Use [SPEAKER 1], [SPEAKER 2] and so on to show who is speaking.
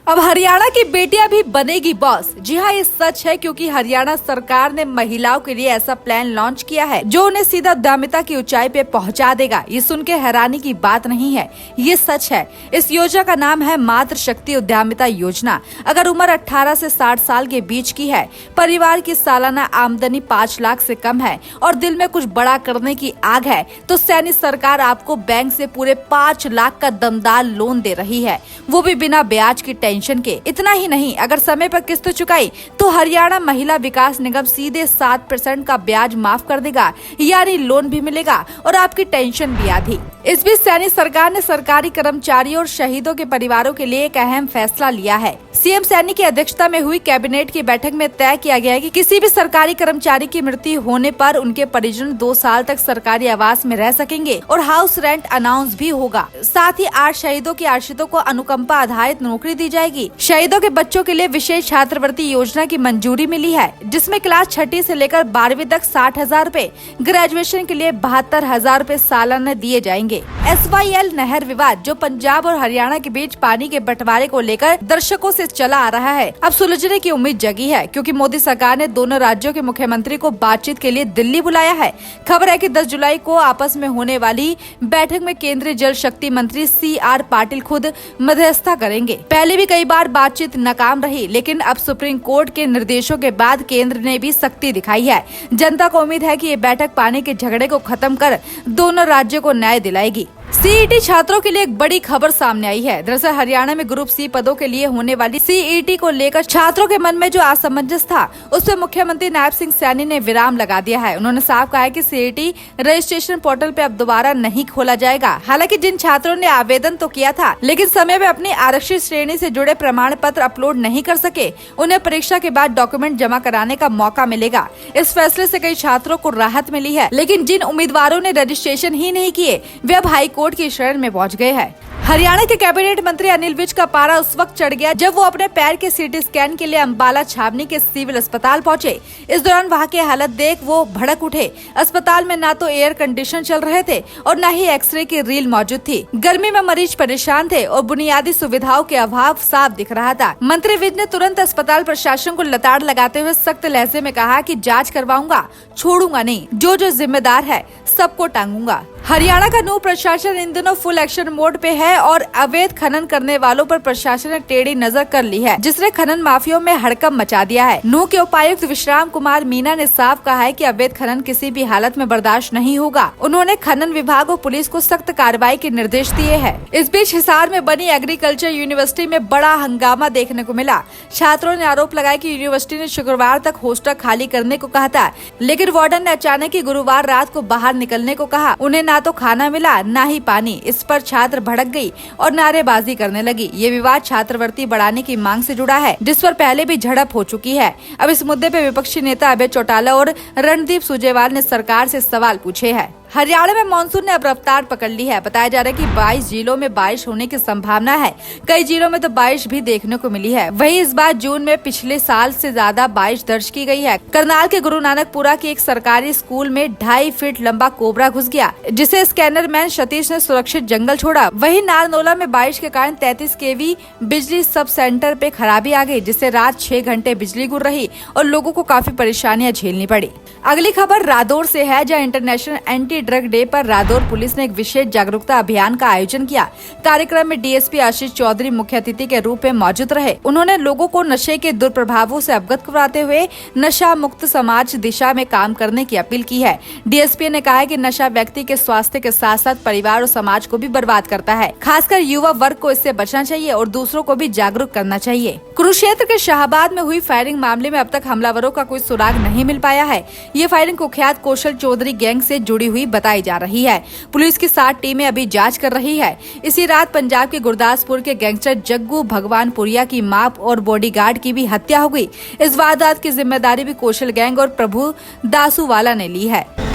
[SPEAKER 1] अब हरियाणा की बेटियां भी बनेगी बॉस। जी हाँ, ये सच है क्योंकि हरियाणा सरकार ने महिलाओं के लिए ऐसा प्लान लॉन्च किया है जो उन्हें सीधा उद्यमिता की ऊंचाई पे पहुंचा देगा। ये सुन के हैरानी की बात नहीं है, ये सच है। इस योजना का नाम है मातृ शक्ति उद्यमिता योजना। अगर उम्र 18 से 60 साल के बीच की है, परिवार की सालाना आमदनी 5 लाख से कम है और दिल में कुछ बड़ा करने की आग है, तो सैनी सरकार आपको बैंक से पूरे 5 लाख का दमदार लोन दे रही है, वो भी बिना ब्याज की टेंशन के। इतना ही नहीं, अगर समय पर किस्त चुकाई तो हरियाणा महिला विकास निगम सीधे 7% का ब्याज माफ कर देगा, यानी लोन भी मिलेगा और आपकी टेंशन भी आधी। इस बीच सैनी सरकार ने सरकारी कर्मचारियों और शहीदों के परिवारों के लिए एक अहम फैसला लिया है। सीएम सैनी की अध्यक्षता में हुई कैबिनेट की बैठक में तय किया गया है कि किसी भी सरकारी कर्मचारी की मृत्यु होने पर उनके परिजन 2 साल तक सरकारी आवास में रह सकेंगे और हाउस रेंट अनाउंस भी होगा। साथ ही 8 शहीदों के आश्रितों को अनुकंपा आधारित नौकरी दी जाएगी। शहीदों के बच्चों के लिए विशेष छात्रवृत्ति योजना की मंजूरी मिली है, जिसमें क्लास 6ठी से लेकर 12वीं तक 60,000 रूपए, ग्रेजुएशन के लिए 72,000 रूपए सालाना दिए जाएंगे। SYL नहर विवाद, जो पंजाब और हरियाणा के बीच पानी के बंटवारे को लेकर दशकों से चला आ रहा है, अब सुलझने की उम्मीद जगी है क्योंकि मोदी सरकार ने दोनों राज्यों के मुख्यमंत्री को बातचीत के लिए दिल्ली बुलाया है। खबर है कि 10 जुलाई को आपस में होने वाली बैठक में केंद्रीय जल शक्ति मंत्री CR पाटिल खुद मध्यस्थता करेंगे। पहले भी कई बार बातचीत नाकाम रही, लेकिन अब सुप्रीम कोर्ट के निर्देशों के बाद केंद्र ने भी सख्ती दिखाई है। जनता को उम्मीद है कि ये बैठक पानी के झगड़े को खत्म कर दोनों राज्यों को न्याय दिलाएगी। CET छात्रों के लिए एक बड़ी खबर सामने आई है। दरअसल हरियाणा में ग्रुप C पदों के लिए होने वाली CET को लेकर छात्रों के मन में जो असमंजस था, उस पर मुख्यमंत्री नायब सिंह सैनी ने विराम लगा दिया है। उन्होंने साफ कहा है कि CET रजिस्ट्रेशन पोर्टल पे अब दोबारा नहीं खोला जाएगा। हालांकि जिन छात्रों ने आवेदन तो किया था, लेकिन समय पे अपनी आरक्षित श्रेणी से जुड़े प्रमाण पत्र अपलोड नहीं कर सके, उन्हें परीक्षा के बाद डॉक्यूमेंट जमा कराने का मौका मिलेगा। इस फैसले से कई छात्रों को राहत मिली है, लेकिन जिन उम्मीदवारों ने रजिस्ट्रेशन ही नहीं किए, वे अब हाई कोर्ट की शरण में पहुंच गए हैं। हरियाणा के कैबिनेट मंत्री अनिल विज का पारा उस वक्त चढ़ गया जब वो अपने पैर के CT स्कैन के लिए अंबाला छावनी के सिविल अस्पताल पहुंचे। इस दौरान वहां की हालत देख वो भड़क उठे। अस्पताल में ना तो एयर कंडीशन चल रहे थे और न ही एक्सरे की रील मौजूद थी। गर्मी में मरीज परेशान थे और बुनियादी सुविधाओं के अभाव साफ दिख रहा था। मंत्री विज ने तुरंत अस्पताल प्रशासन को लताड़ लगाते हुए सख्त लहजे में कहा कि जांच करवाऊंगा, छोड़ूंगा नहीं, जो जिम्मेदार है सबको टांगूंगा। हरियाणा का नूह प्रशासन इन दिनों फुल एक्शन मोड पे है और अवैध खनन करने वालों पर प्रशासन ने टेढ़ी नजर कर ली है, जिसने खनन माफियों में हड़कंप मचा दिया है। नूह के उपायुक्त विश्राम कुमार मीना ने साफ कहा है कि अवैध खनन किसी भी हालत में बर्दाश्त नहीं होगा। उन्होंने खनन विभाग और पुलिस को सख्त कार्रवाई के निर्देश दिए हैं। इस बीच हिसार में बनी एग्रीकल्चर यूनिवर्सिटी में बड़ा हंगामा देखने को मिला। छात्रों ने आरोप लगाया कि यूनिवर्सिटी ने शुक्रवार तक हॉस्टल खाली करने को कहा था, लेकिन वार्डन ने अचानक ही गुरुवार रात को बाहर निकलने को कहा। उन्हें ना तो खाना मिला, ना ही पानी। इस पर छात्र भड़क गई और नारेबाजी करने लगी। ये विवाद छात्रवृत्ति बढ़ाने की मांग से जुड़ा है, जिस पर पहले भी झड़प हो चुकी है। अब इस मुद्दे पे विपक्षी नेता अभय चौटाला और रणदीप सुरजेवाला ने सरकार से सवाल पूछे हैं। हरियाणा में मानसून ने अब रफ्तार पकड़ ली है। बताया जा रहा है कि 22 जिलों में बारिश होने की संभावना है। कई जिलों में तो बारिश भी देखने को मिली है। वहीं इस बार जून में पिछले साल से ज्यादा बारिश दर्ज की गई है। करनाल के गुरु नानकपुरा के एक सरकारी स्कूल में 2.5 फीट लंबा कोबरा घुस गया, जिसे स्कैनर मैन सतीश ने सुरक्षित जंगल छोड़ा। वहीं नारनौला में बारिश के कारण 33 kV बिजली सब सेंटर पे खराबी आ गई, जिससे रात 6 घंटे बिजली गुल रही और लोगों को काफी परेशानियां झेलनी पड़ी। अगली खबर रादौर से है, जहाँ इंटरनेशनल एंटी ड्रग डे पर रादौर पुलिस ने एक विशेष जागरूकता अभियान का आयोजन किया। कार्यक्रम में DSP आशीष चौधरी मुख्य अतिथि के रूप में मौजूद रहे। उन्होंने लोगों को नशे के दुष्प्रभावों से अवगत करवाते हुए नशा मुक्त समाज दिशा में काम करने की अपील की है। DSP ने कहा है कि नशा व्यक्ति के स्वास्थ्य के साथ साथ परिवार और समाज को भी बर्बाद करता है। खासकर युवा वर्ग को इससे बचना चाहिए और दूसरों को भी जागरूक करना चाहिए। कुरुक्षेत्र के शाहबाद में हुई फायरिंग मामले में अब तक हमलावरों का कोई सुराग नहीं मिल पाया है। ये फायरिंग कुख्यात कौशल चौधरी गैंग से जुड़ी हुई बताई जा रही है। पुलिस की 7 टीमें अभी जांच कर रही है। इसी रात पंजाब के गुरदासपुर के गैंगस्टर जग्गू भगवानपुरिया की मां और बॉडीगार्ड की भी हत्या हो गई। इस वारदात की जिम्मेदारी भी कौशल गैंग और प्रभु दासूवाला ने ली है।